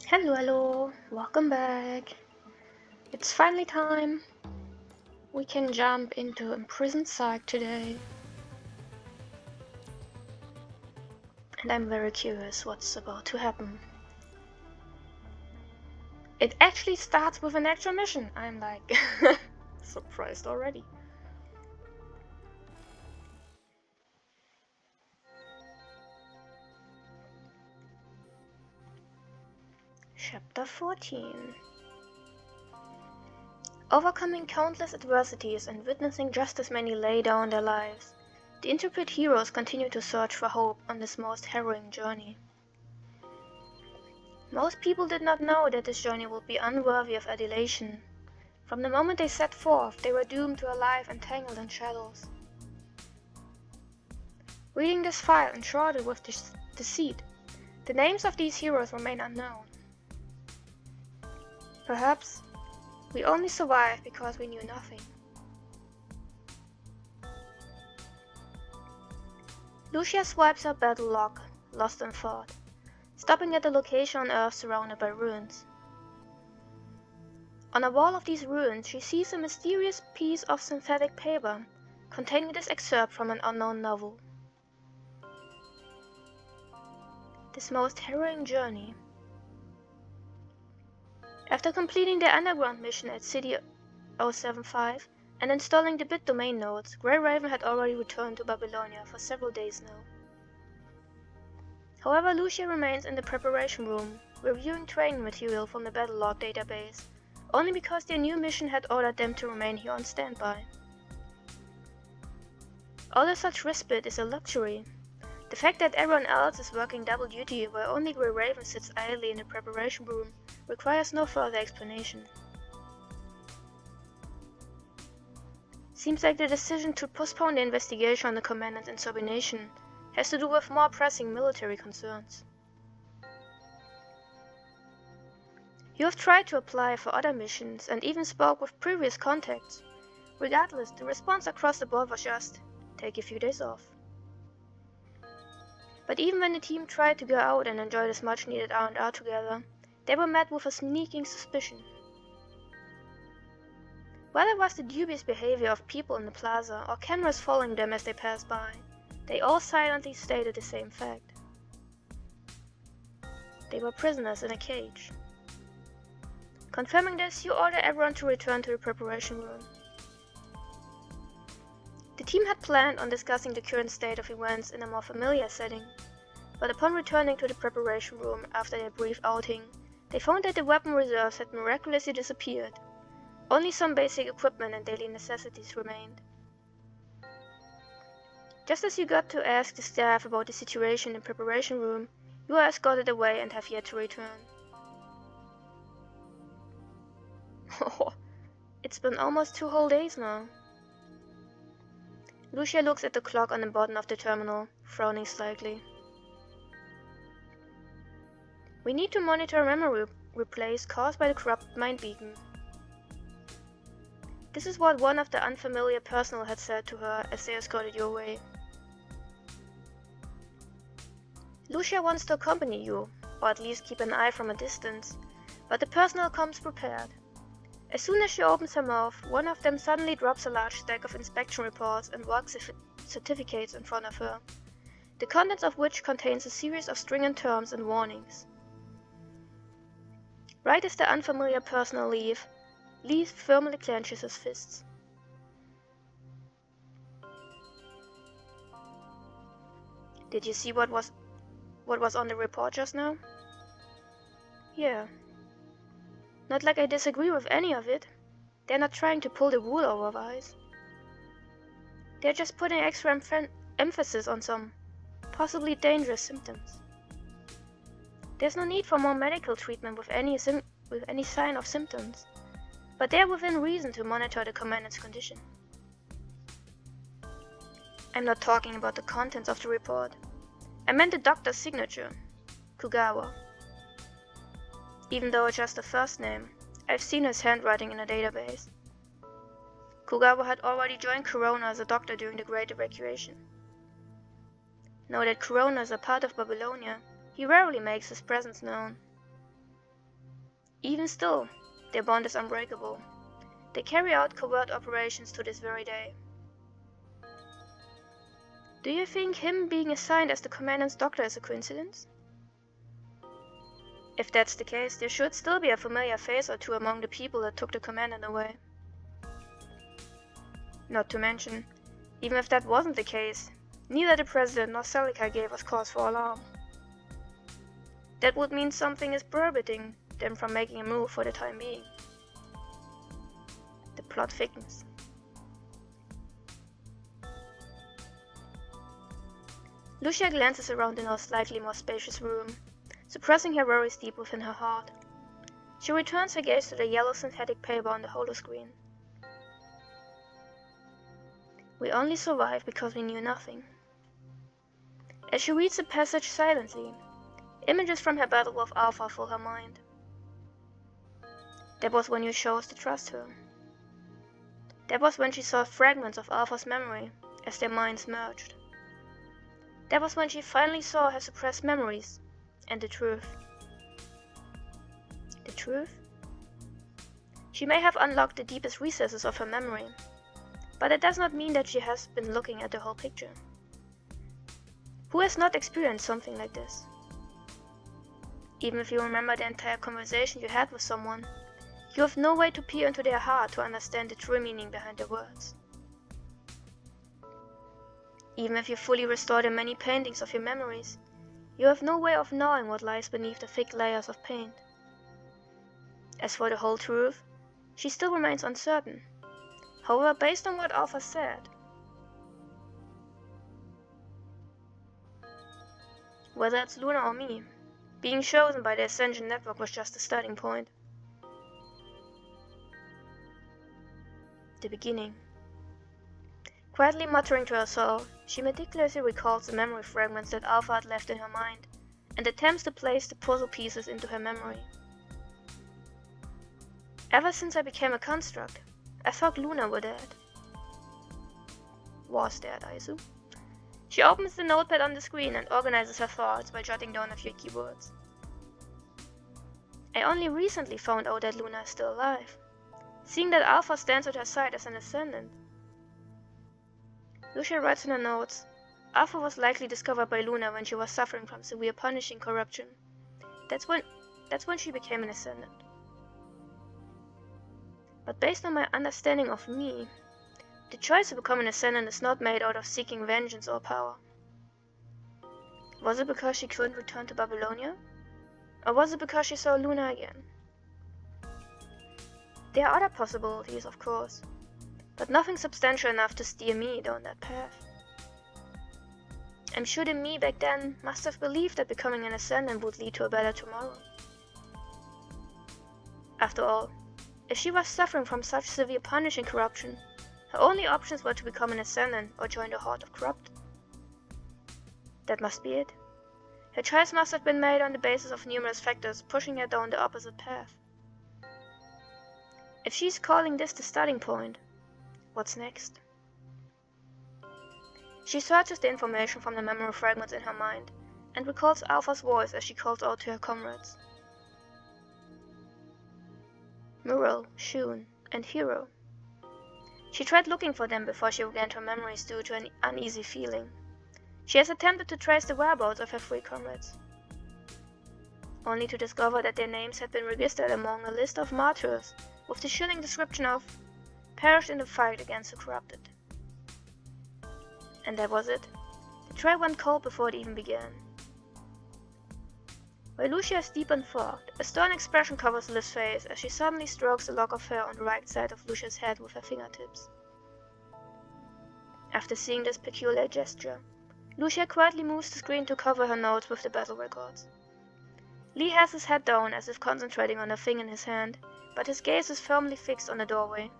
Hello, welcome back. It's finally time. We can jump into Imprisoned Psych today. And I'm very curious what's about to happen. It actually starts with an actual mission. I'm like surprised already. Chapter 14. Overcoming countless adversities and witnessing just as many lay down their lives, the intrepid heroes continue to search for hope on this most harrowing journey. Most people did not know that this journey would be unworthy of adulation. From the moment they set forth, they were doomed to a life entangled in shadows. Reading this file enshrouded with deceit, the names of these heroes remain unknown. Perhaps we only survived because we knew nothing. Lucia swipes her battle log, lost in thought, stopping at a location on Earth surrounded by ruins. On a wall of these ruins, she sees a mysterious piece of synthetic paper containing this excerpt from an unknown novel. This most harrowing journey. After completing their underground mission at City 075 and installing the bit domain nodes, Grey Raven had already returned to Babylonia for several days now. However, Lucia remains in the preparation room, reviewing training material from the Battlelog database, only because their new mission had ordered them to remain here on standby. Although such respite is a luxury, the fact that everyone else is working double duty while only Grey Raven sits idly in the preparation room requires no further explanation. Seems like the decision to postpone the investigation on the commandant's insubordination has to do with more pressing military concerns. You have tried to apply for other missions and even spoke with previous contacts. Regardless, the response across the board was just, take a few days off. But even when the team tried to go out and enjoy this much needed R&R together, they were met with a sneaking suspicion. Whether it was the dubious behavior of people in the plaza or cameras following them as they passed by, they all silently stated the same fact. They were prisoners in a cage. Confirming this, you order everyone to return to the preparation room. The team had planned on discussing the current state of events in a more familiar setting, but upon returning to the preparation room after their brief outing, they found that the weapon reserves had miraculously disappeared. Only some basic equipment and daily necessities remained. Just as you got to ask the staff about the situation in the preparation room, you are escorted away and have yet to return. Oh, it's been almost 2 whole days now. Lucia looks at the clock on the bottom of the terminal, frowning slightly. We need to monitor a memory replays caused by the corrupted mind beacon. This is what one of the unfamiliar personnel had said to her as they escorted you away. Lucia wants to accompany you, or at least keep an eye from a distance, but the personnel comes prepared. As soon as she opens her mouth, one of them suddenly drops a large stack of inspection reports and work certificates in front of her, the contents of which contains a series of stringent terms and warnings. Right as the unfamiliar personnel leave, Lee firmly clenches his fists. Did you see what was on the report just now? Yeah. Not like I disagree with any of it. They're not trying to pull the wool over our eyes. They're just putting extra emphasis on some possibly dangerous symptoms. There's no need for more medical treatment with any sign of symptoms, but they're within reason to monitor the commandant's condition. I'm not talking about the contents of the report. I meant the doctor's signature, Kugawa. Even though it's just a first name, I've seen his handwriting in a database. Kugawa had already joined Corona as a doctor during the Great Evacuation. Now that Corona is a part of Babylonia, he rarely makes his presence known. Even still, their bond is unbreakable. They carry out covert operations to this very day. Do you think him being assigned as the commandant's doctor is a coincidence? If that's the case, there should still be a familiar face or two among the people that took the commandant away. Not to mention, even if that wasn't the case, neither the president nor Celica gave us cause for alarm. That would mean something is prohibiting them from making a move for the time being. The plot thickens. Lucia glances around the now slightly more spacious room, suppressing her worries deep within her heart. She returns her gaze to the yellow synthetic paper on the holoscreen. We only survived because we knew nothing. As she reads the passage silently, images from her battle with Alpha fill her mind. That was when you chose to trust her. That was when she saw fragments of Alpha's memory as their minds merged. That was when she finally saw her suppressed memories and the truth. The truth? She may have unlocked the deepest recesses of her memory, but it does not mean that she has been looking at the whole picture. Who has not experienced something like this? Even if you remember the entire conversation you had with someone, you have no way to peer into their heart to understand the true meaning behind their words. Even if you fully restore the many paintings of your memories, you have no way of knowing what lies beneath the thick layers of paint. As for the whole truth, she still remains uncertain. However, based on what Alpha said, whether it's Luna or me, being chosen by the Ascension Network was just a starting point. The beginning. Quietly muttering to herself, she meticulously recalls the memory fragments that Alpha had left in her mind, and attempts to place the puzzle pieces into her memory. Ever since I became a construct, I thought Luna were dead. Was dead, I assume. She opens the notepad on the screen and organizes her thoughts by jotting down a few keywords. I only recently found out that Luna is still alive, seeing that Alpha stands at her side as an ascendant. Lucia writes in her notes, Alpha was likely discovered by Luna when she was suffering from severe punishing corruption. That's when she became an ascendant. But based on my understanding of me, the choice to become an ascendant is not made out of seeking vengeance or power. Was it because she couldn't return to Babylonia? Or was it because she saw Luna again? There are other possibilities, of course, but nothing substantial enough to steer me down that path. I'm sure the me back then must have believed that becoming an ascendant would lead to a better tomorrow. After all, if she was suffering from such severe punishing corruption, her only options were to become an ascendant or join the horde of corrupt. That must be it. Her choice must have been made on the basis of numerous factors pushing her down the opposite path. If she's calling this the starting point, what's next? She searches the information from the memory fragments in her mind and recalls Alpha's voice as she calls out to her comrades. Muriel, Shun, and Hero. She tried looking for them before she regained her memories due to an uneasy feeling. She has attempted to trace the whereabouts of her three comrades, only to discover that their names had been registered among a list of martyrs with the chilling description of perished in the fight against the corrupted. And that was it. The trail went cold before it even began. While Lucia is deep in thought, a stern expression covers Liv's face as she suddenly strokes a lock of hair on the right side of Lucia's head with her fingertips. After seeing this peculiar gesture, Lucia quietly moves the screen to cover her notes with the battle records. Lee has his head down as if concentrating on a thing in his hand, but his gaze is firmly fixed on the doorway.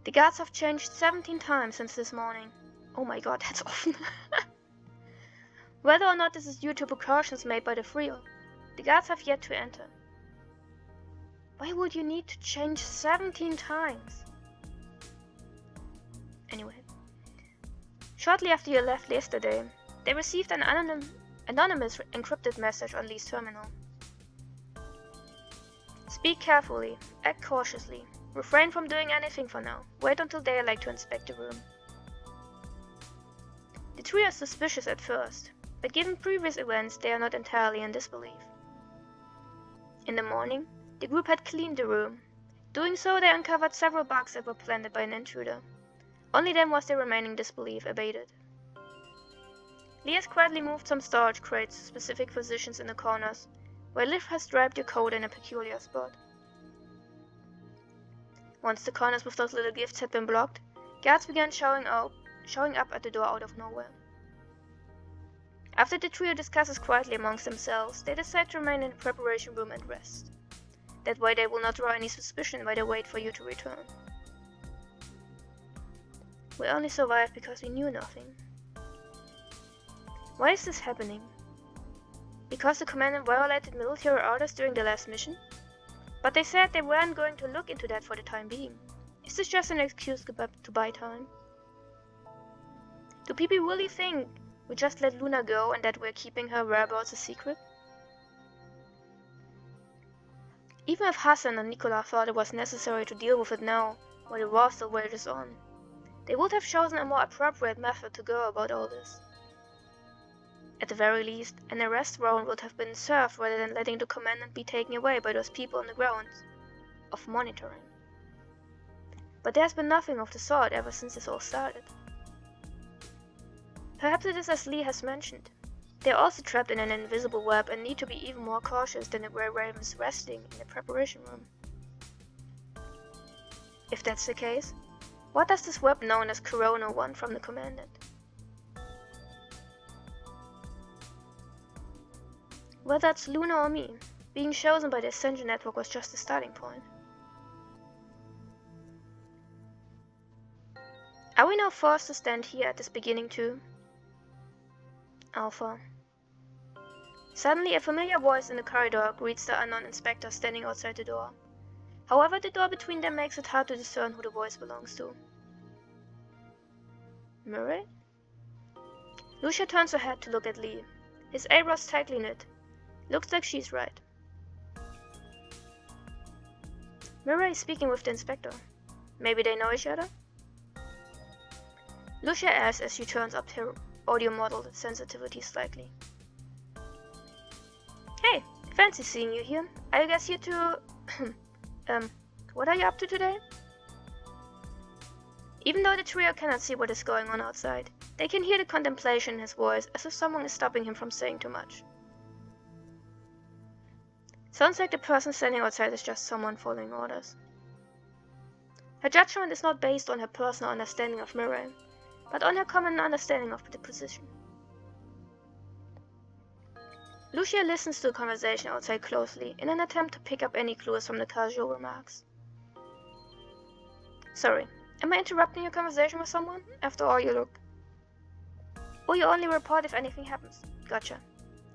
The guards have changed 17 times since this morning. Oh my god, that's often. Whether or not this is due to precautions made by the Frio, the guards have yet to enter. Why would you need to change 17 times? Anyway, shortly after you left yesterday, they received an anonymous encrypted message on Lee's terminal. Speak carefully, act cautiously, refrain from doing anything for now, wait until daylight to inspect the room. The trio is suspicious at first, but given previous events they are not entirely in disbelief. In the morning, the group had cleaned the room. Doing so, they uncovered several bugs that were planted by an intruder. Only then was their remaining disbelief abated. Lee has quietly moved some storage crates to specific positions in the corners, where Liv has draped your coat in a peculiar spot. Once the corners with those little gifts had been blocked, guards began showing up at the door out of nowhere. After the trio discusses quietly amongst themselves, they decide to remain in the preparation room and rest. That way they will not draw any suspicion while they wait for you to return. We only survived because we knew nothing. Why is this happening? Because the commandant violated military orders during the last mission? But they said they weren't going to look into that for the time being. Is this just an excuse to buy time? Do people really think we just let Luna go and that we're keeping her whereabouts a secret? Even if Hassan and Nicola thought it was necessary to deal with it now, while the war still rages on, they would have chosen a more appropriate method to go about all this. At the very least, an arrest warrant would have been served rather than letting the commandant be taken away by those people on the grounds of monitoring. But there's been nothing of the sort ever since this all started. Perhaps it is as Lee has mentioned. They are also trapped in an invisible web and need to be even more cautious than the Grey Ravens resting in the preparation room. If that's the case, what does this web known as Corona want from the commandant? Whether it's Luna or me, being chosen by the Ascension Network was just the starting point. Are we now forced to stand here at this beginning too? Alpha. Suddenly, a familiar voice in the corridor greets the unknown inspector standing outside the door. However, the door between them makes it hard to discern who the voice belongs to. Murray? Lucia turns her head to look at Lee. His eyebrows tightly knit. Looks like she's right. Murray is speaking with the inspector. Maybe they know each other? Lucia asks as she turns up her audio model sensitivity slightly. Hey, fancy seeing you here. I guess you two... what are you up to today? Even though the trio cannot see what is going on outside, they can hear the contemplation in his voice as if someone is stopping him from saying too much. Sounds like the person standing outside is just someone following orders. Her judgment is not based on her personal understanding of Murray, but on her common understanding of the position. Lucia listens to the conversation outside closely in an attempt to pick up any clues from the casual remarks. Sorry, am I interrupting your conversation with someone? After all, you look... Oh, you only report if anything happens. Gotcha.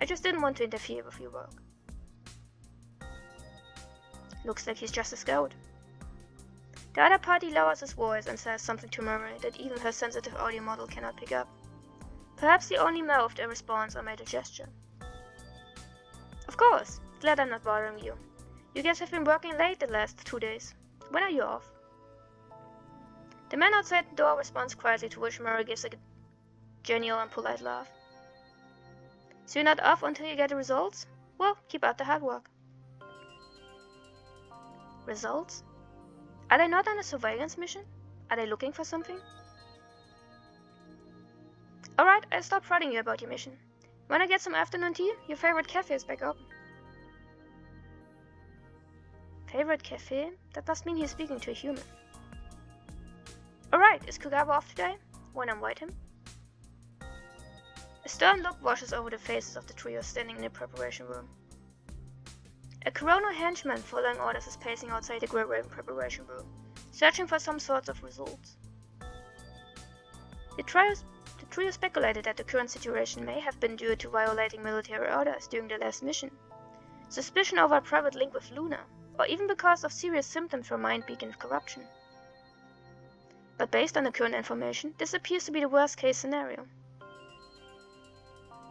I just didn't want to interfere with your work. Looks like he's just a scout. The other party lowers his voice and says something to Murray that even her sensitive audio model cannot pick up. Perhaps he only mouthed a response or made a gesture. Of course, glad I'm not bothering you. You guys have been working late the last 2 days. When are you off? The man outside the door responds quietly, to which Murray gives a genial and polite laugh. So you're not off until you get the results? Well, keep up the hard work. Results? Are they not on a surveillance mission? Are they looking for something? Alright, I'll stop prodding you about your mission. Wanna get some afternoon tea? Your favorite cafe is back open. Favorite cafe? That must mean he's speaking to a human. Alright, is Kugaba off today? Wanna invite him? A stern look washes over the faces of the trio standing in the preparation room. A Corona henchman following orders is pacing outside the Grey Raven preparation room, searching for some sorts of results. The trio speculated that the current situation may have been due to violating military orders during the last mission, suspicion over a private link with Luna, or even because of serious symptoms from mind-beacon corruption. But based on the current information, this appears to be the worst-case scenario.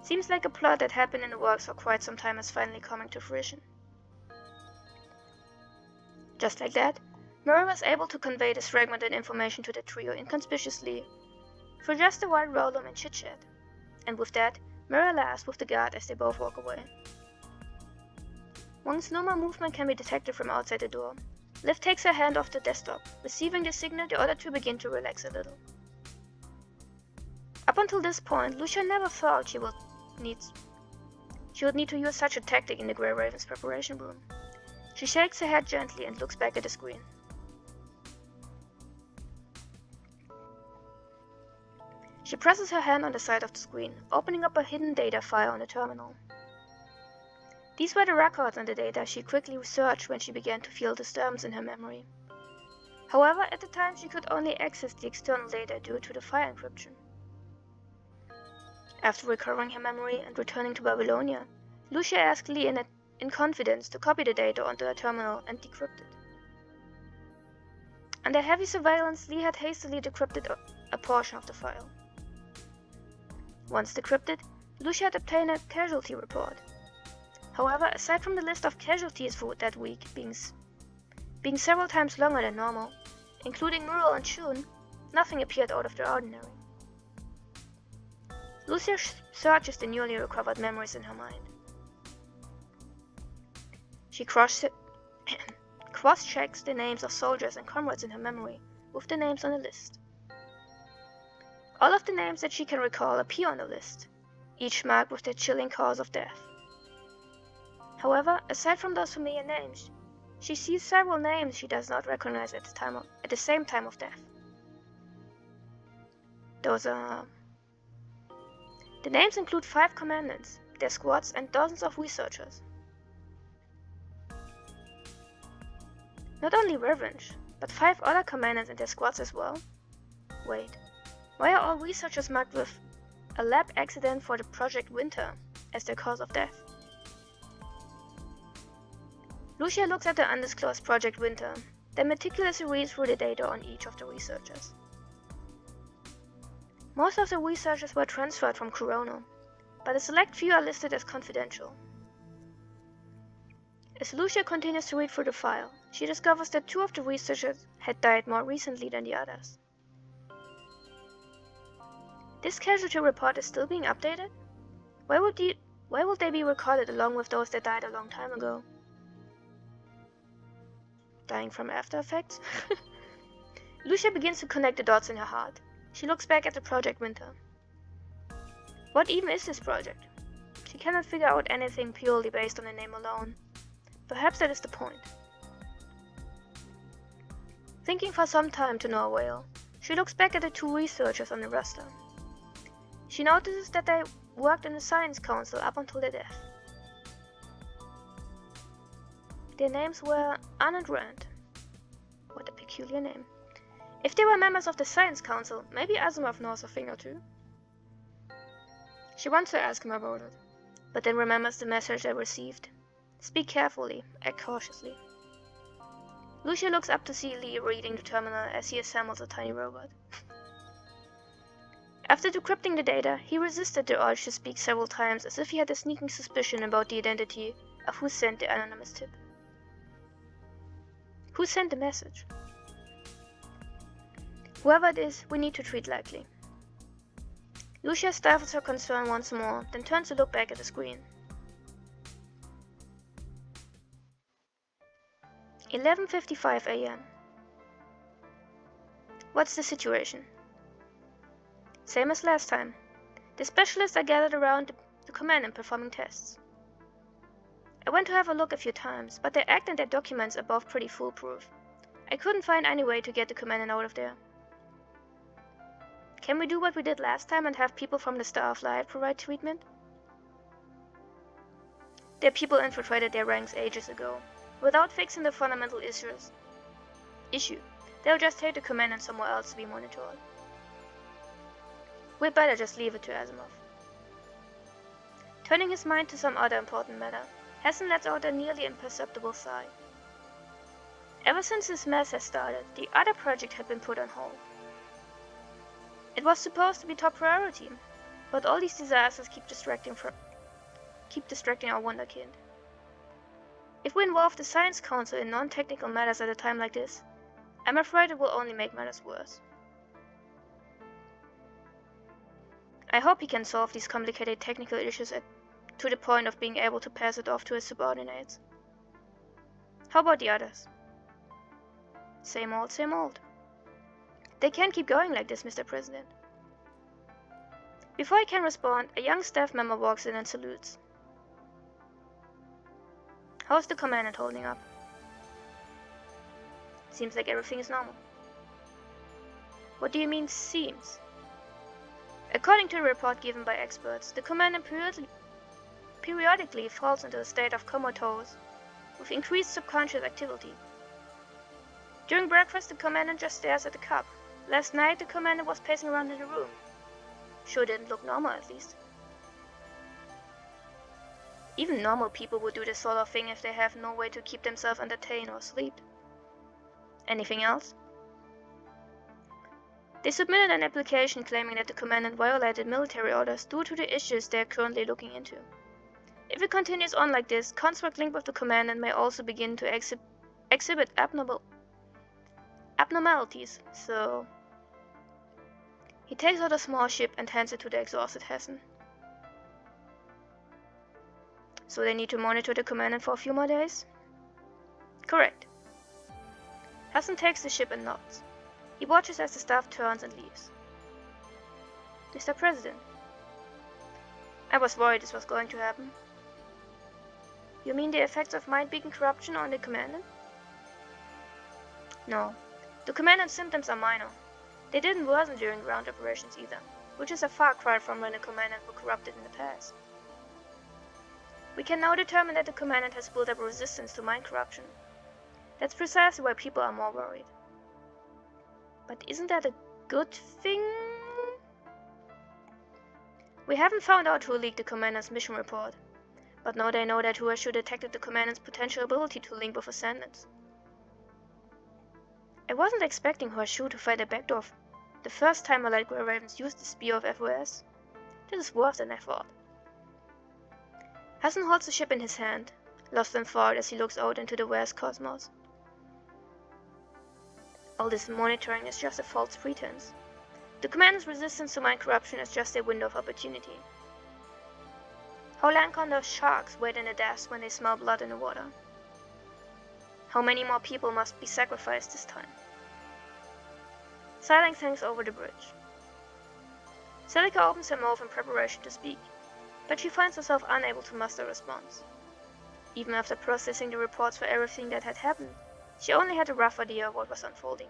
Seems like a plot that had been in the works for quite some time is finally coming to fruition. Just like that, Murray was able to convey this fragmented information to the trio inconspicuously through just a wide roll-on and chit-chat. And with that, Murray laughs with the guard as they both walk away. Once no more movement can be detected from outside the door, Liv takes her hand off the desktop, receiving the signal the other two begin to relax a little. Up until this point, Lucia never thought she would need to use such a tactic in the Grey Raven's preparation room. She shakes her head gently and looks back at the screen. She presses her hand on the side of the screen, opening up a hidden data file on the terminal. These were the records and the data she quickly researched when she began to feel disturbance in her memory. However, at the time she could only access the external data due to the file encryption. After recovering her memory and returning to Babylonia, Lucia asked Lee in confidence to copy the data onto her terminal and decrypt it. Under heavy surveillance, Lee had hastily decrypted a portion of the file. Once decrypted, Lucia had obtained a casualty report. However, aside from the list of casualties for that week being several times longer than normal, including Muriel and Shun, nothing appeared out of the ordinary. Lucia searches the newly recovered memories in her mind. She cross-checks the names of soldiers and comrades in her memory with the names on the list. All of the names that she can recall appear on the list, each marked with their chilling cause of death. However, aside from those familiar names, she sees several names she does not recognize at the same time of death. The names include 5 commandants, their squads, and dozens of researchers. Not only Revenge, but 5 other commandants and their squads as well. Wait, why are all researchers marked with a lab accident for the Project Winter as their cause of death? Lucia looks at the undisclosed Project Winter, then meticulously reads through the data on each of the researchers. Most of the researchers were transferred from Corona, but a select few are listed as confidential. As Lucia continues to read through the file, she discovers that 2 of the researchers had died more recently than the others. This casualty report is still being updated? Why would they be recorded along with those that died a long time ago? Dying from after effects? Lucia begins to connect the dots in her heart. She looks back at the Project Winter. What even is this project? She cannot figure out anything purely based on the name alone. Perhaps that is the point. Thinking for some time to no avail, she looks back at the 2 researchers on the roster. She notices that they worked in the Science Council up until their death. Their names were Ann and Rand. What a peculiar name. If they were members of the Science Council, maybe Asimov knows a thing or two. She wants to ask him about it, but then remembers the message they received. Speak carefully, act cautiously. Lucia looks up to see Lee reading the terminal as he assembles a tiny robot. After decrypting the data, he resisted the urge to speak several times as if he had a sneaking suspicion about the identity of who sent the anonymous tip. Who sent the message? Whoever it is, we need to treat lightly. Lucia stifles her concern once more, then turns to look back at the screen. 11:55 a.m. What's the situation? Same as last time. The specialists are gathered around the command and performing tests. I went to have a look a few times, but their act and their documents are both pretty foolproof. I couldn't find any way to get the commandant out of there. Can we do what we did last time and have people from the Star of Light provide treatment? Their people infiltrated their ranks ages ago. Without fixing the fundamental issue, they'll just take the commandant somewhere else to be monitored. We'd better just leave it to Asimov. Turning his mind to some other important matter, Hassan lets out a nearly imperceptible sigh. Ever since this mess had started, the other project had been put on hold. It was supposed to be top priority, but all these disasters keep distracting our wonderkind. If we involve the Science Council in non-technical matters at a time like this, I'm afraid it will only make matters worse. I hope he can solve these complicated technical issues to the point of being able to pass it off to his subordinates. How about the others? Same old, same old. They can't keep going like this, Mr. President. Before I can respond, a young staff member walks in and salutes. How's the commandant holding up? Seems like everything is normal. What do you mean, seems? According to the report given by experts, the commandant periodically falls into a state of comatose with increased subconscious activity. During breakfast, the commandant just stares at the cup. Last night, the commandant was pacing around in the room. Sure didn't look normal, at least. Even normal people would do this sort of thing if they have no way to keep themselves entertained or sleep. Anything else? They submitted an application claiming that the commandant violated military orders due to the issues they are currently looking into. If it continues on like this, construct linked with the commandant may also begin to exhibit abnormalities, so... He takes out a small chip and hands it to the exhausted Hassan. So they need to monitor the commandant for a few more days? Correct. Hassan takes the chip and nods. He watches as the staff turns and leaves. Mr. President, I was worried this was going to happen. You mean the effects of mind-beacon corruption on the commandant? No. The commandant's symptoms are minor. They didn't worsen during ground operations either, which is a far cry from when the commandant were corrupted in the past. We can now determine that the commandant has built up resistance to mind corruption. That's precisely why people are more worried. But isn't that a good thing? We haven't found out who leaked the commandant's mission report, but now they know that Huashu detected the commandant's potential ability to link with ascendants. I wasn't expecting Huashu to fight a backdoor the first time Allied Grey Ravens used the Spear of FOS. This is worse than I thought. Hassan holds the ship in his hand, lost in thought as he looks out into the vast cosmos. All this monitoring is just a false pretense. The commandant's resistance to mind corruption is just a window of opportunity. How Landconder's sharks wait in the depths when they smell blood in the water? How many more people must be sacrificed this time? Silence hangs over the bridge. Celica opens her mouth in preparation to speak, but she finds herself unable to muster a response. Even after processing the reports for everything that had happened, she only had a rough idea of what was unfolding.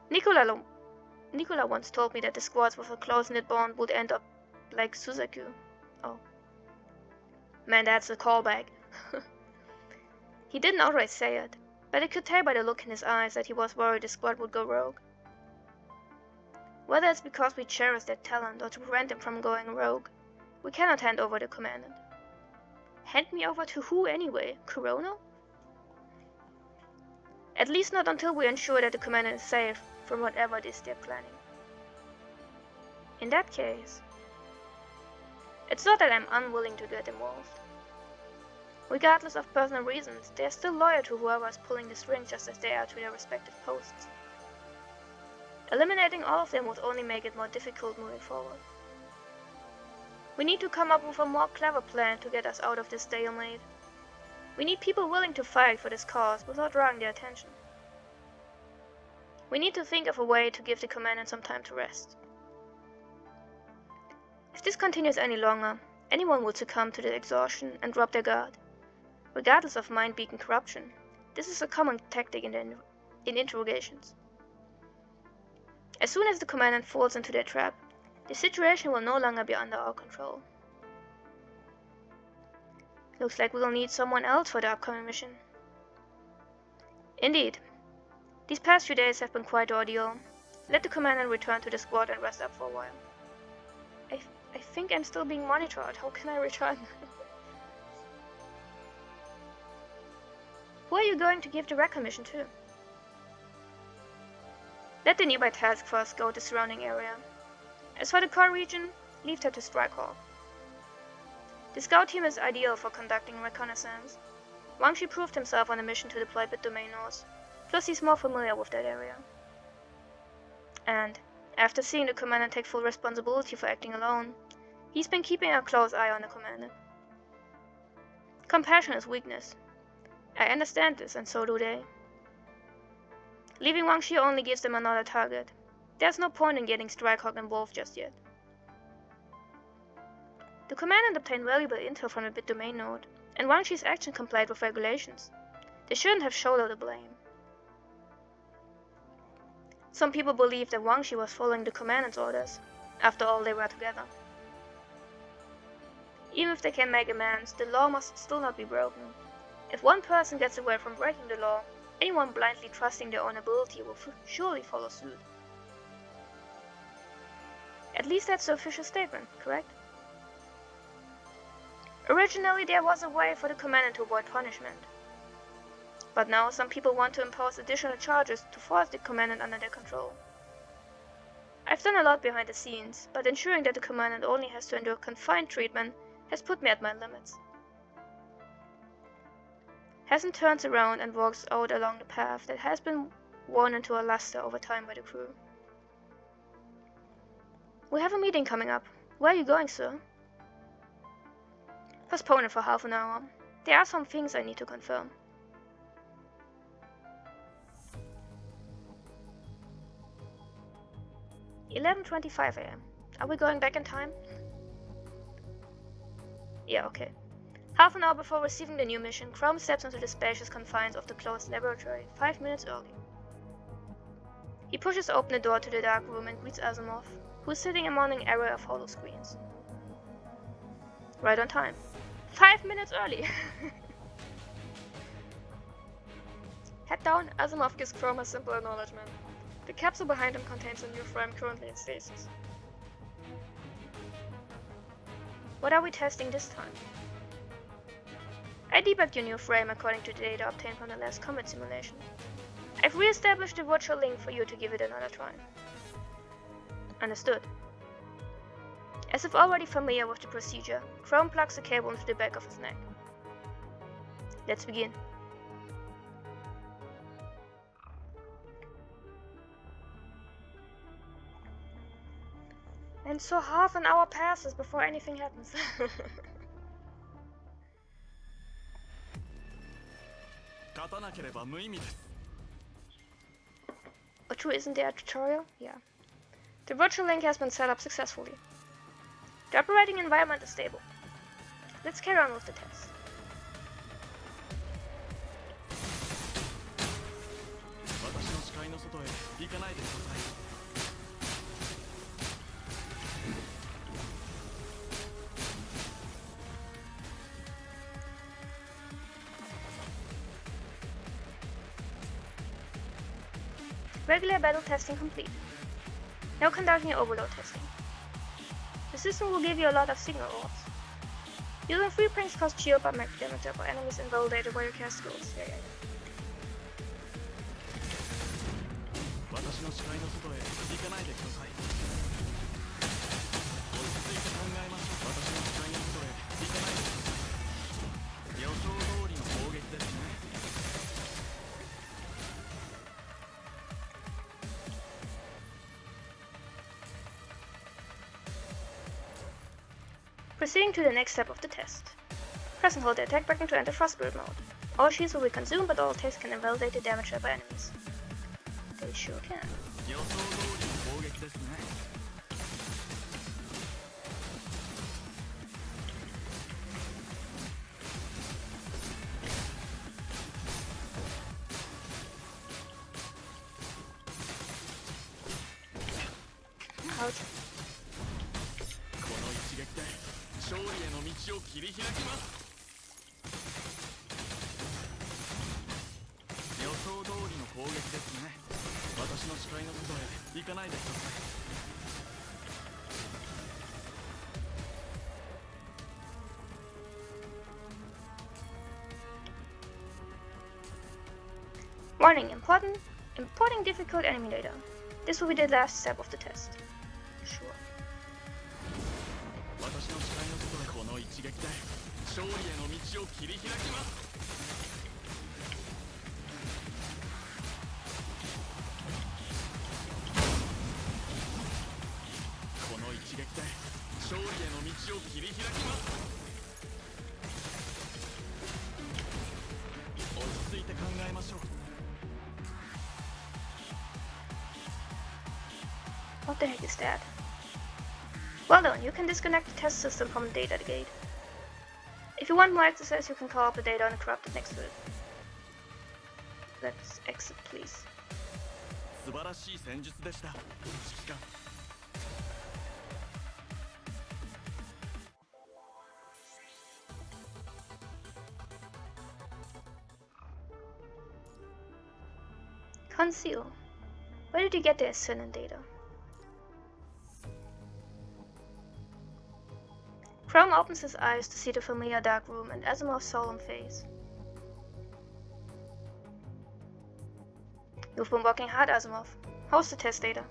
Nicola once told me that the squads with a close-knit bond would end up like Suzaku. Oh. Man, that's a callback. He didn't outright say it, but I could tell by the look in his eyes that he was worried the squad would go rogue. Whether it's because we cherish their talent or to prevent them from going rogue, we cannot hand over the commandant. Hand me over to who anyway? Corona? At least not until we ensure that the commandant is safe from whatever it is they're planning. In that case, it's not that I'm unwilling to get involved. Regardless of personal reasons, they are still loyal to whoever is pulling the strings just as they are to their respective posts. Eliminating all of them would only make it more difficult moving forward. We need to come up with a more clever plan to get us out of this stalemate. We need people willing to fight for this cause without drawing their attention. We need to think of a way to give the commandant some time to rest. If this continues any longer, anyone would succumb to the exhaustion and drop their guard. Regardless of mind-beacon corruption, this is a common tactic in interrogations. As soon as the commandant falls into their trap, the situation will no longer be under our control. Looks like we'll need someone else for the upcoming mission. Indeed. These past few days have been quite the ordeal. Let the commandant return to the squad and rest up for a while. I think I'm still being monitored. How can I return? Who are you going to give the recon mission to? Let the nearby task force go to the surrounding area. As for the core region, leave that to Strikehawk. The scout team is ideal for conducting reconnaissance. Wang Shi proved himself on a mission to deploy Bit Domain North, plus he's more familiar with that area. And, after seeing the Commandant take full responsibility for acting alone, he's been keeping a close eye on the Commandant. Compassion is weakness. I understand this, and so do they. Leaving Wang Shi only gives them another target. There's no point in getting Strikehawk involved just yet. The Commandant obtained valuable intel from the Bit Domain node, and Wang Shi's action complied with regulations. They shouldn't have shouldered the blame. Some people believe that Wang Shi was following the Commandant's orders. After all, they were together. Even if they can make amends, the law must still not be broken. If one person gets away from breaking the law, anyone blindly trusting their own ability will surely follow suit. At least that's the official statement, correct? Originally, there was a way for the Commandant to avoid punishment. But now, some people want to impose additional charges to force the Commandant under their control. I've done a lot behind the scenes, but ensuring that the Commandant only has to endure confined treatment has put me at my limits. Hassan turns around and walks out along the path that has been worn into a luster over time by the crew. We have a meeting coming up. Where are you going, sir? Postpone it for half an hour. There are some things I need to confirm. "11:25 a.m. Are we going back in time?" Yeah, okay. Half an hour before receiving the new mission, Chrome steps into the spacious confines of the closed laboratory, 5 minutes early. He pushes open the door to the dark room and greets Asimov, who is sitting among an array of holo screens. Right on time. 5 minutes early! Head down, Asimov gives Chrome a simple acknowledgement. The capsule behind him contains a new frame currently in stasis. What are we testing this time? I debugged your new frame according to the data obtained from the last combat simulation. I've re-established the virtual link for you to give it another try. Understood. As if already familiar with the procedure, Chrome plugs a cable into the back of his neck. Let's begin. And so half an hour passes before anything happens. Oh, true, isn't there a tutorial? Yeah. The virtual link has been set up successfully. The operating environment is stable. Let's carry on with the test. Regular battle testing complete. Now conducting overload testing. The system will give you a lot of signal orbs. Using 3 pranks cost shield but make damage up enemies invalidated by your cast skills. Yeah. Proceeding to the next step of the test. Press and hold the attack button to enter Frostbird mode. All shields will be consumed, but all attacks can invalidate the damage by enemies. They sure can. Ouch. Warning, importing difficult enemy data. This will be the last step of the test. Sure. 撃で勝利への道を切り開きます。この一撃で勝利への道を切り開きます。落ち着いて考えましょう。 What the heck is that? Well done, you can disconnect the test system from the data gate. If you want more access, you can call up the data uninterrupted next to it. Let's exit, please. 素晴らしい戦術でした、指揮官。 Conceal. Where did you get the ascendant data? Chrome opens his eyes to see the familiar dark room and Asimov's solemn face. You've been working hard, Asimov. How's the test data?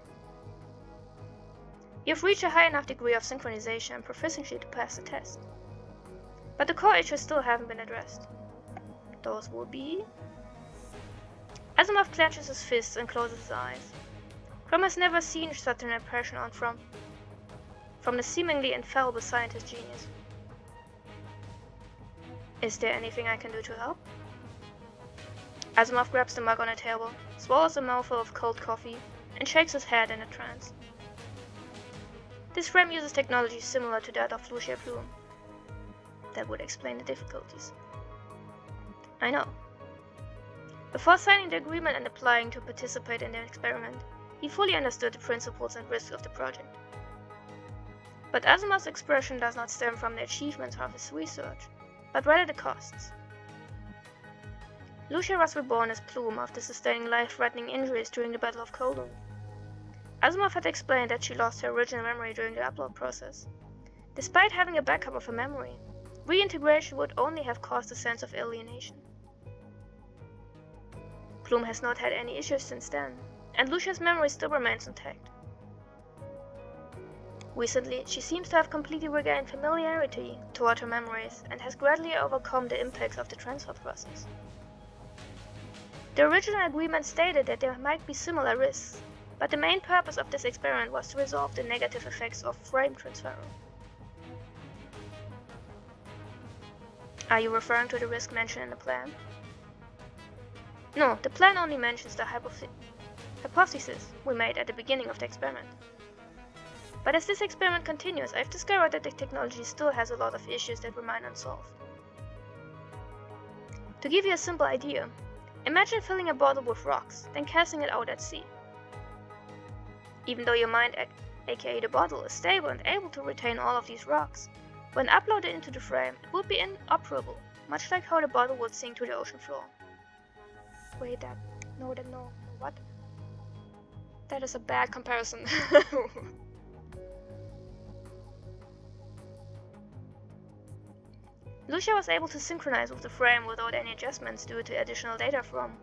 You've reached a high enough degree of synchronization and proficiency to pass the test. But the core issues still haven't been addressed. Those will be... Asimov clenches his fists and closes his eyes. Chrome has never seen such an impression on from the seemingly infallible scientist genius. Is there anything I can do to help? Asimov grabs the mug on a table, swallows a mouthful of cold coffee, and shakes his head in a trance. This frame uses technology similar to that of Lucia Plume. That would explain the difficulties. I know. Before signing the agreement and applying to participate in the experiment, he fully understood the principles and risks of the project. But Asimov's expression does not stem from the achievements of his research, but rather the costs. Lucia was reborn as Plume after sustaining life-threatening injuries during the Battle of Kowloon. Asimov had explained that she lost her original memory during the upload process. Despite having a backup of her memory, reintegration would only have caused a sense of alienation. Plume has not had any issues since then, and Lucia's memory still remains intact. Recently, she seems to have completely regained familiarity toward her memories and has gradually overcome the impacts of the transfer process. The original agreement stated that there might be similar risks, but the main purpose of this experiment was to resolve the negative effects of frame transfer. Are you referring to the risk mentioned in the plan? No, the plan only mentions the hypothesis we made at the beginning of the experiment. But as this experiment continues, I've discovered that the technology still has a lot of issues that remain unsolved. To give you a simple idea, imagine filling a bottle with rocks, then casting it out at sea. Even though your mind, aka the bottle, is stable and able to retain all of these rocks, when uploaded into the frame, it would be inoperable, much like how the bottle would sink to the ocean floor. Wait, no, what? That is a bad comparison. Lucia was able to synchronize with the frame without any adjustments due to additional data from...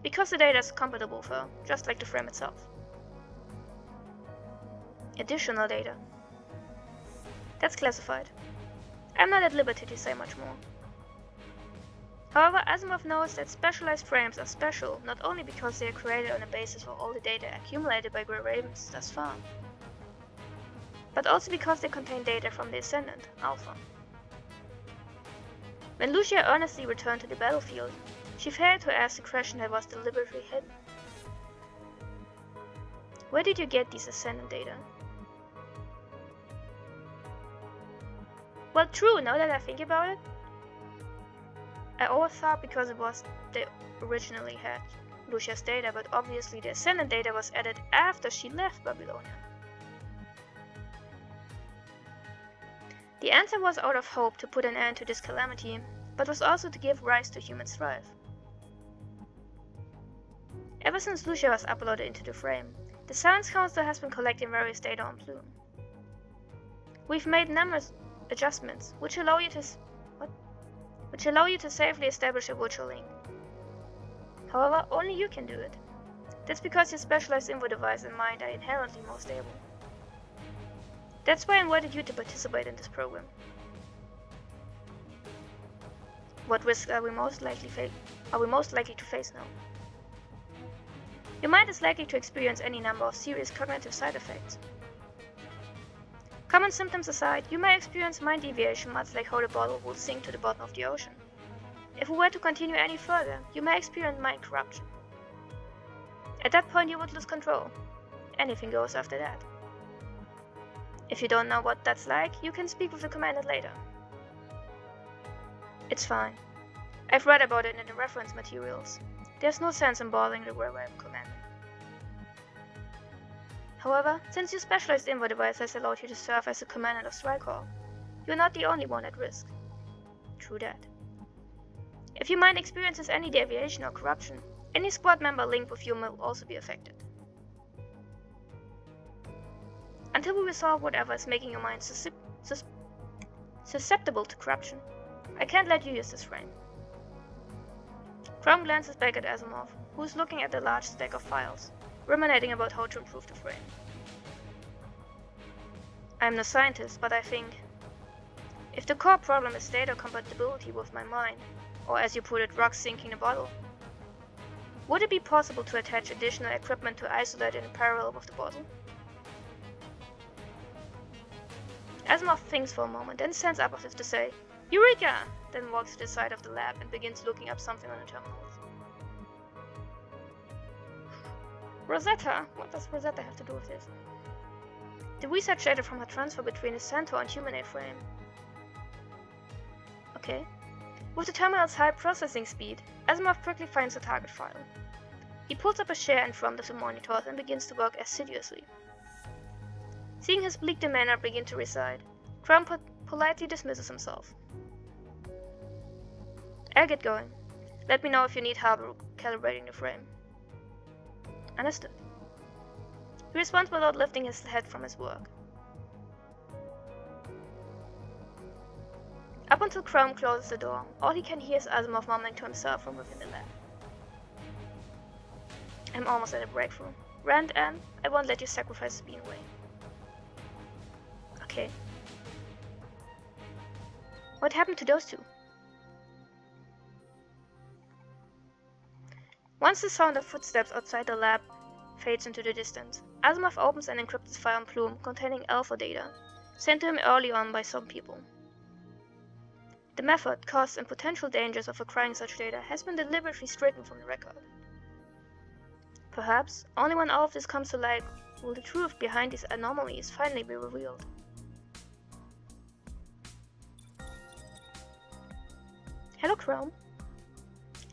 because the data is compatible with her, just like the frame itself. Additional data. That's classified. I'm not at liberty to say much more. However, Asimov knows that specialized frames are special not only because they are created on the basis of all the data accumulated by Grey Ravens thus far, but also because they contain data from the Ascendant, Alpha. When Lucia earnestly returned to the battlefield, she failed to ask the question that was deliberately hidden. Where did you get these Ascendant data? Well, true, now that I think about it. I always thought because they originally had Lucia's data, but obviously the Ascendant data was added after she left Babylonia. The answer was out of hope to put an end to this calamity, but was also to give rise to human strife. Ever since Lucia was uploaded into the frame, the Science Council has been collecting various data on Plume. We've made numerous adjustments, which allow you to safely establish a virtual link. However, only you can do it. That's because your specialized info device and mind are inherently more stable. That's why I invited you to participate in this program. What risks are we most likely to face now? Your mind is likely to experience any number of serious cognitive side effects. Common symptoms aside, you may experience mind deviation much like how the bottle will sink to the bottom of the ocean. If we were to continue any further, you may experience mind corruption. At that point you would lose control. Anything goes after that. If you don't know what that's like, you can speak with the commandant later. It's fine. I've read about it in the reference materials. There's no sense in bothering the Railway commandant. However, since your specialized info device has allowed you to serve as the commandant of Strike Hall, you're not the only one at risk. True that. If your mind experiences any deviation or corruption, any squad member linked with you will also be affected. Until we resolve whatever is making your mind susceptible to corruption, I can't let you use this frame. Crom glances back at Asimov, who is looking at the large stack of files, ruminating about how to improve the frame. I'm no scientist, but I think if the core problem is data compatibility with my mind, or as you put it, rocks sinking the bottle, would it be possible to attach additional equipment to isolate it in parallel with the bottle? Asimov thinks for a moment, then stands up as if to say, "Eureka!" then walks to the side of the lab and begins looking up something on the terminals. Rosetta? What does Rosetta have to do with this? The research data from her transfer between the Centaur and Humanoid frame. Okay. With the terminal's high processing speed, Asimov quickly finds the target file. He pulls up a chair in front of the monitors and begins to work assiduously. Seeing his bleak demeanor begin to recede, Crom politely dismisses himself. I'll get going. Let me know if you need help calibrating the frame. Understood. He responds without lifting his head from his work. Up until Crom closes the door, all he can hear is Asimov mumbling to himself from within the lab. I'm almost at a breakthrough. Rand, and I won't let you sacrifice being away. Okay. What happened to those two? Once the sound of footsteps outside the lab fades into the distance, Asimov opens an encrypted file on Plume containing alpha data, sent to him early on by some people. The method, costs, and potential dangers of acquiring such data has been deliberately stricken from the record. Perhaps, only when all of this comes to light will the truth behind these anomalies finally be revealed. Hello, Chrome.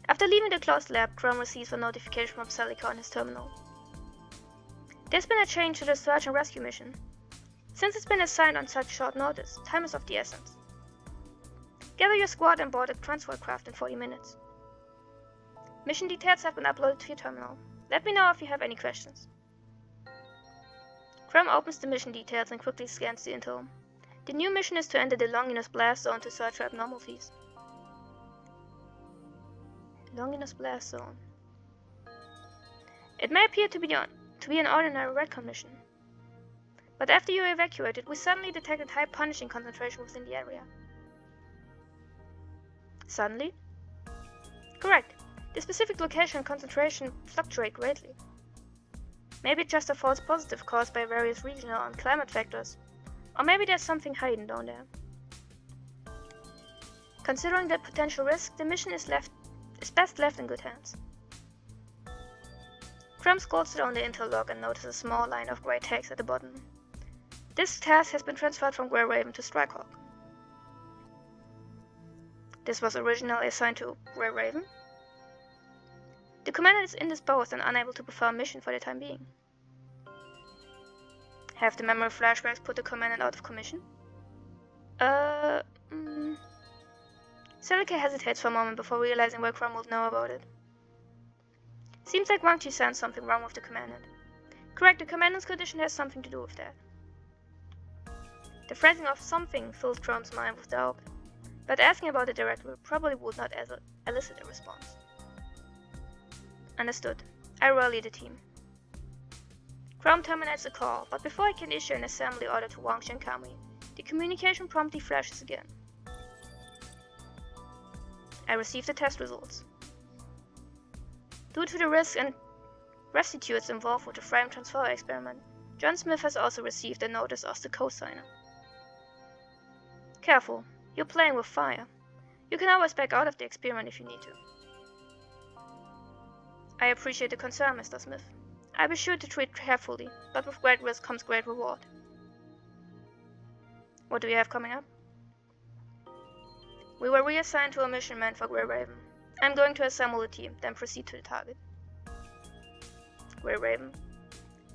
After leaving the closed lab, Chrome receives a notification from Celica on his terminal. There's been a change to the search and rescue mission. Since it's been assigned on such short notice, time is of the essence. Gather your squad and board a transport craft in 40 minutes. Mission details have been uploaded to your terminal. Let me know if you have any questions. Chrome opens the mission details and quickly scans the info. The new mission is to enter the Longinus Blast Zone to search for abnormalities. Longinus Blast Zone. It may appear to be an ordinary Redcon mission, but after you evacuated, we suddenly detected high punishing concentration within the area. Suddenly? Correct. The specific location and concentration fluctuate greatly. Maybe it's just a false positive caused by various regional and climate factors, or maybe there's something hidden down there. Considering that potential risk, the mission is best left in good hands. Crum scrolls down the intel log and notices a small line of grey text at the bottom. This task has been transferred from Grey Raven to Strikehawk. This was originally assigned to Grey Raven. The commander is indisposed and unable to perform mission for the time being. Have the memory flashbacks put the commandant out of commission? Celica hesitates for a moment before realizing why Crum would know about it. Seems like Wang Chi sensed something wrong with the commandant. Correct, the commandant's condition has something to do with that. The phrasing of something filled Crum's mind with doubt, but asking about it directly probably would not elicit a response. Understood. I rally the team. Chrome terminates the call, but before I can issue an assembly order to Wang Xiankami, the communication promptly flashes again. I receive the test results. Due to the risks and restitutes involved with the frame transfer experiment, John Smith has also received a notice as the co-signer. Careful, you're playing with fire. You can always back out of the experiment if you need to. I appreciate the concern, Mr. Smith. I'll be sure to treat carefully, but with great risk comes great reward. What do we have coming up? We were reassigned to a mission meant for Grey Raven. I'm going to assemble a team, then proceed to the target. Grey Raven.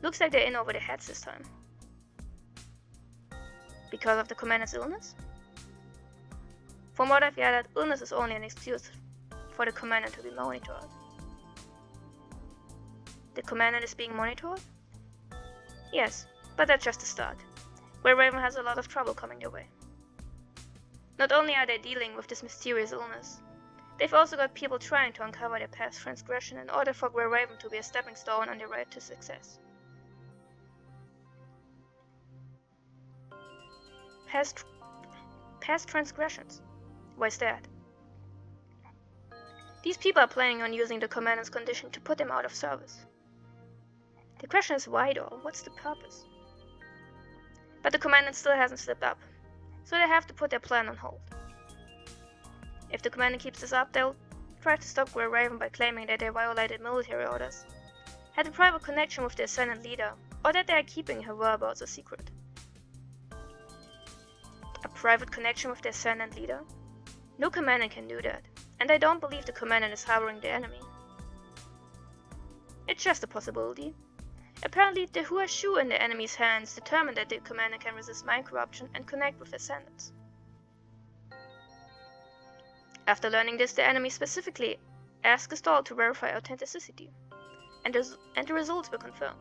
Looks like they're in over their heads this time. Because of the commander's illness? From what I've gathered, illness is only an excuse for the commander to be monitored. The commandant is being monitored? Yes, but that's just the start. Grey Raven has a lot of trouble coming their way. Not only are they dealing with this mysterious illness, they've also got people trying to uncover their past transgression in order for Grey Raven to be a stepping stone on their road to success. Past transgressions? Why's that? These people are planning on using the commandant's condition to put them out of service. The question is why though? What's the purpose? But the commandant still hasn't slipped up, so they have to put their plan on hold. If the commandant keeps this up, they'll try to stop Grey Raven by claiming that they violated military orders, had a private connection with the Ascendant leader, or that they are keeping her whereabouts a secret. A private connection with the Ascendant leader? No commandant can do that, and I don't believe the commandant is harboring the enemy. It's just a possibility. Apparently, the Huashu in the enemy's hands determined that the commander can resist mind corruption and connect with Ascendants. After learning this, the enemy specifically asked Gestalt to verify authenticity, and the results were confirmed.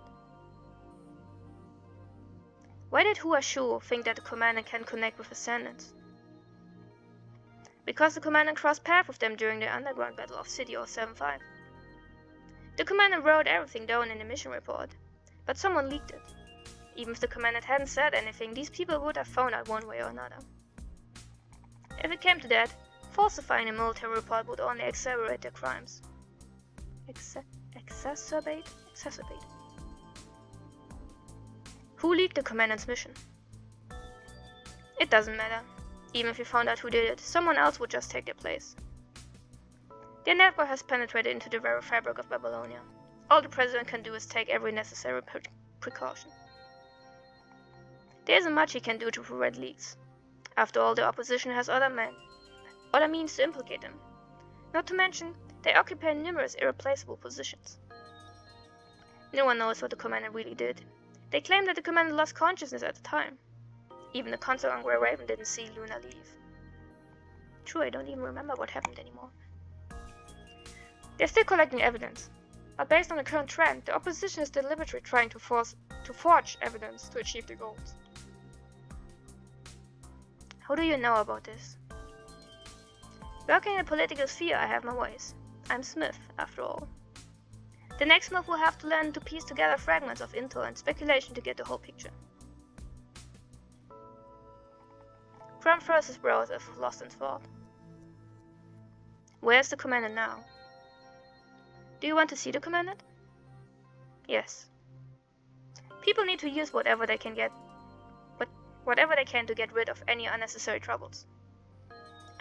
Why did Huashu think that the commander can connect with Ascendants? Because the commander crossed paths with them during the underground battle of City 075. The commander wrote everything down in the mission report, but someone leaked it. Even if the commander hadn't said anything, these people would have found out one way or another. If it came to that, falsifying a military report would only accelerate their crimes. Exacerbate? Who leaked the commandant's mission? It doesn't matter. Even if you found out who did it, someone else would just take their place. Their network has penetrated into the very fabric of Babylonia. All the president can do is take every necessary precaution. There isn't much he can do to prevent leaks. After all, the opposition has other means to implicate them. Not to mention, they occupy numerous irreplaceable positions. No one knows what the commander really did. They claim that the commander lost consciousness at the time. Even the console on Grey Raven didn't see Luna leave. True, I don't even remember what happened anymore. They're still collecting evidence, but based on the current trend, the opposition is deliberately trying to forge evidence to achieve their goals. How do you know about this? Working in the political sphere, I have my ways. I'm Smith, after all. The next Smith will have to learn to piece together fragments of intel and speculation to get the whole picture. Crumb furrows his brows as if lost in thought. Where's the commandant now? Do you want to see the commandant? Yes. People need to use whatever they can to get rid of any unnecessary troubles.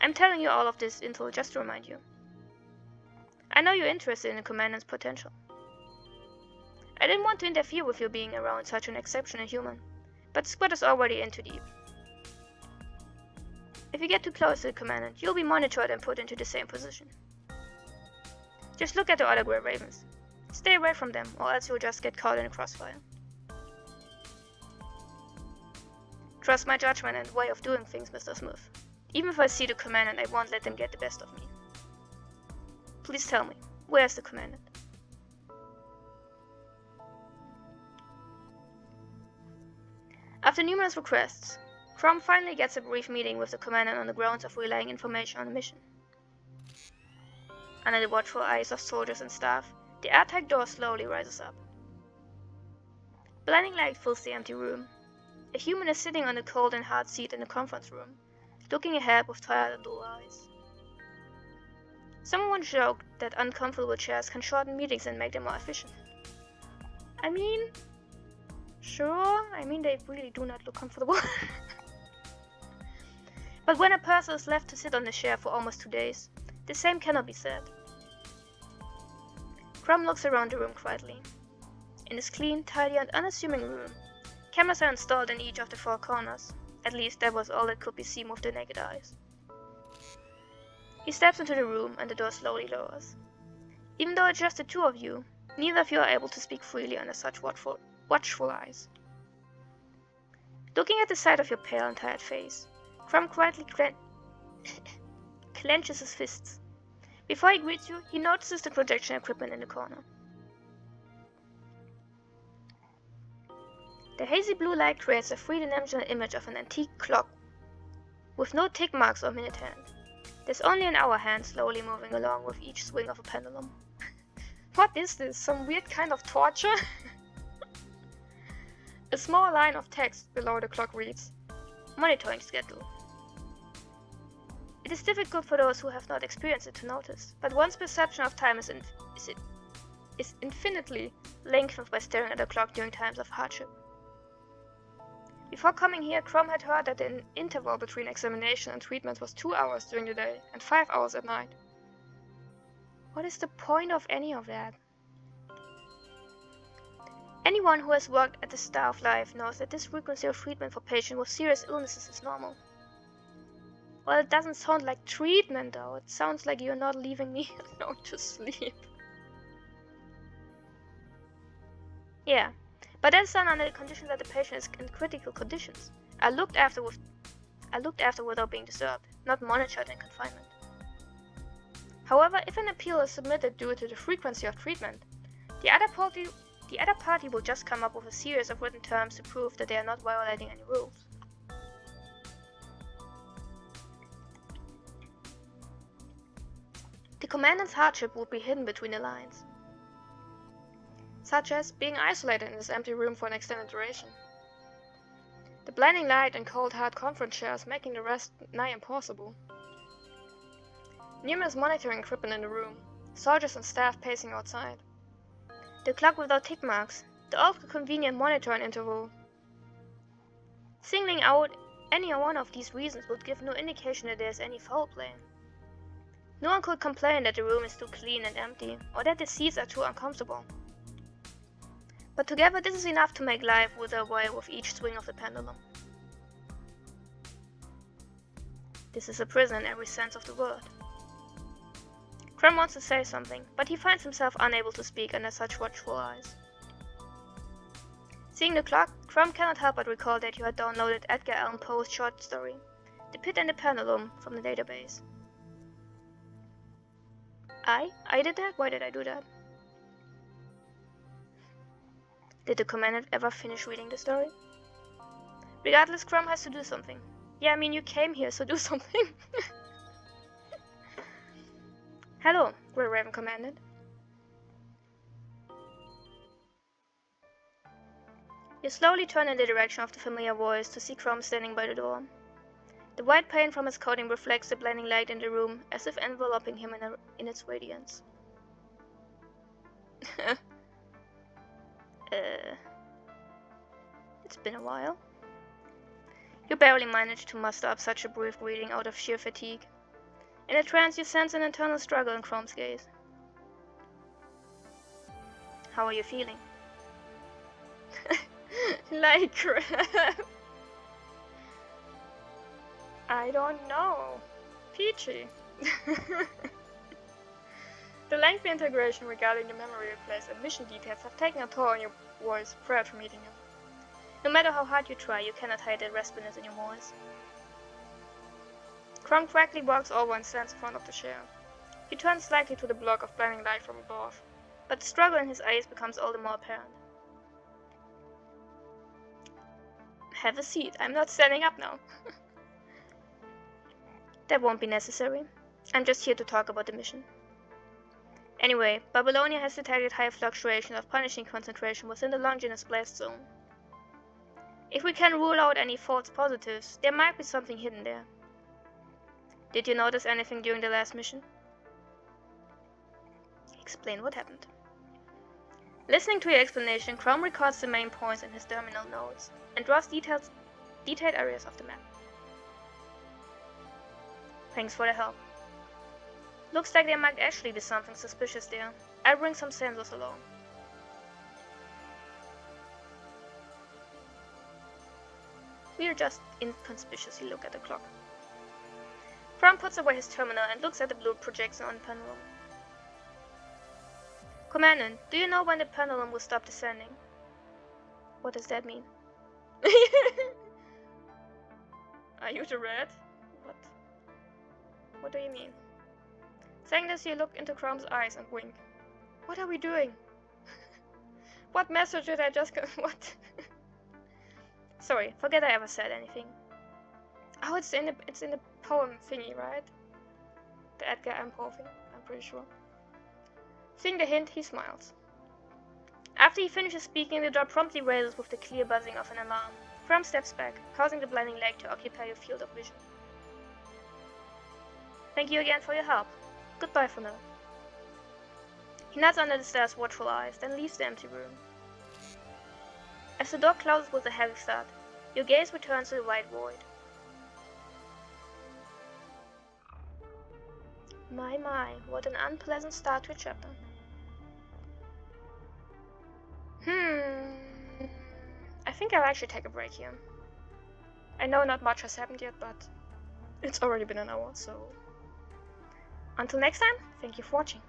I'm telling you all of this intel just to remind you. I know you're interested in the commandant's potential. I didn't want to interfere with you being around such an exceptional human, but the squad is already in too deep. If you get too close to the commandant, you'll be monitored and put into the same position. Just look at the other Grey Ravens. Stay away from them, or else you'll just get caught in a crossfire. Trust my judgment and way of doing things, Mr. Smith. Even if I see the commandant, I won't let them get the best of me. Please tell me, where's the commandant? After numerous requests, Crumb finally gets a brief meeting with the commandant on the grounds of relaying information on the mission. Under the watchful eyes of soldiers and staff, the airtight door slowly rises up. Blinding light fills the empty room. A human is sitting on a cold and hard seat in the conference room, looking ahead with tired and dull eyes. Someone joked that uncomfortable chairs can shorten meetings and make them more efficient. I mean, sure, they really do not look comfortable. But when a person is left to sit on the chair for almost 2 days, the same cannot be said. Crumb looks around the room quietly. In this clean, tidy and unassuming room, cameras are installed in each of the 4 corners. At least that was all that could be seen with the naked eyes. He steps into the room and the door slowly lowers. Even though it's just the 2 of you, neither of you are able to speak freely under such watchful eyes. Looking at the side of your pale and tired face, Crumb quietly clenches his fists. Before he greets you, he notices the projection equipment in the corner. The hazy blue light creates a three-dimensional image of an antique clock with no tick marks or minute hand. There's only an hour hand slowly moving along with each swing of a pendulum. What is this? Some weird kind of torture? A small line of text below the clock reads, "Monitoring schedule." It is difficult for those who have not experienced it to notice, but one's perception of time is infinitely lengthened by staring at a clock during times of hardship. Before coming here, Crumb had heard that the interval between examination and treatment was 2 hours during the day and 5 hours at night. What is the point of any of that? Anyone who has worked at the Star of Life knows that this frequency of treatment for patients with serious illnesses is normal. Well, it doesn't sound like treatment though, it sounds like you're not leaving me alone to sleep. Yeah, but that's done under the condition that the patient is in critical conditions. I looked after without being disturbed, not monitored in confinement. However, if an appeal is submitted due to the frequency of treatment, the other party will just come up with a series of written terms to prove that they are not violating any rules. The commandant's hardship would be hidden between the lines, such as being isolated in this empty room for an extended duration. The blinding light and cold hard conference chairs making the rest nigh impossible. Numerous monitoring equipment in the room, soldiers and staff pacing outside. The clock without tick marks, the ultra-convenient monitoring interval. Singling out any one of these reasons would give no indication that there is any foul play. No one could complain that the room is too clean and empty, or that the seats are too uncomfortable. But together this is enough to make life wither away with each swing of the pendulum. This is a prison in every sense of the word. Crumb wants to say something, but he finds himself unable to speak under such watchful eyes. Seeing the clock, Crumb cannot help but recall that you had downloaded Edgar Allan Poe's short story, The Pit and the Pendulum, from the database. I did that? Why did I do that? Did the commandant ever finish reading the story? Regardless, Crumb has to do something. Yeah, you came here, so do something. Hello, Grey Raven Commandant. You slowly turn in the direction of the familiar voice to see Crumb standing by the door. The white paint from his coating reflects the blinding light in the room, as if enveloping him in its radiance. It's been a while. You barely manage to muster up such a brief greeting out of sheer fatigue. In a trance, you sense an internal struggle in Crumb's gaze. How are you feeling? Like crap. I don't know. Peachy. The lengthy integration regarding the memory replays and mission details have taken a toll on your voice prior to meeting him. No matter how hard you try, you cannot hide the raspiness in your voice. Crumb quickly walks over and stands in front of the chair. He turns slightly to the block of blinding light from above, but the struggle in his eyes becomes all the more apparent. Have a seat. I'm not standing up now. That won't be necessary. I'm just here to talk about the mission. Anyway, Babylonia has detected high fluctuation of punishing concentration within the Longinus blast zone. If we can rule out any false positives, there might be something hidden there. Did you notice anything during the last mission? Explain what happened. Listening to your explanation, Chrome records the main points in his terminal notes and draws detailed areas of the map. Thanks for the help. Looks like there might actually be something suspicious there. I'll bring some sensors along. We'll just inconspicuously look at the clock. Chrome puts away his terminal and looks at the blue projection on the pendulum. Commandant, do you know when the pendulum will stop descending? What does that mean? Are you the rat? What? What do you mean? Saying this, you look into Chrome's eyes and wink. What are we doing? What message did I just what? Sorry, forget I ever said anything. Oh, it's in the poem thingy, right? The Edgar Allan Poe thing, I'm pretty sure. Seeing the hint, he smiles. After he finishes speaking, the door promptly raises with the clear buzzing of an alarm. Chrome steps back, causing the blinding light to occupy your field of vision. Thank you again for your help. Goodbye for now. He nods under the star's watchful eyes, then leaves the empty room. As the door closes with a heavy thud, your gaze returns to the white void. My, what an unpleasant start to a chapter. I think I'll actually take a break here. I know not much has happened yet, but it's already been an hour, so... Until next time, thank you for watching.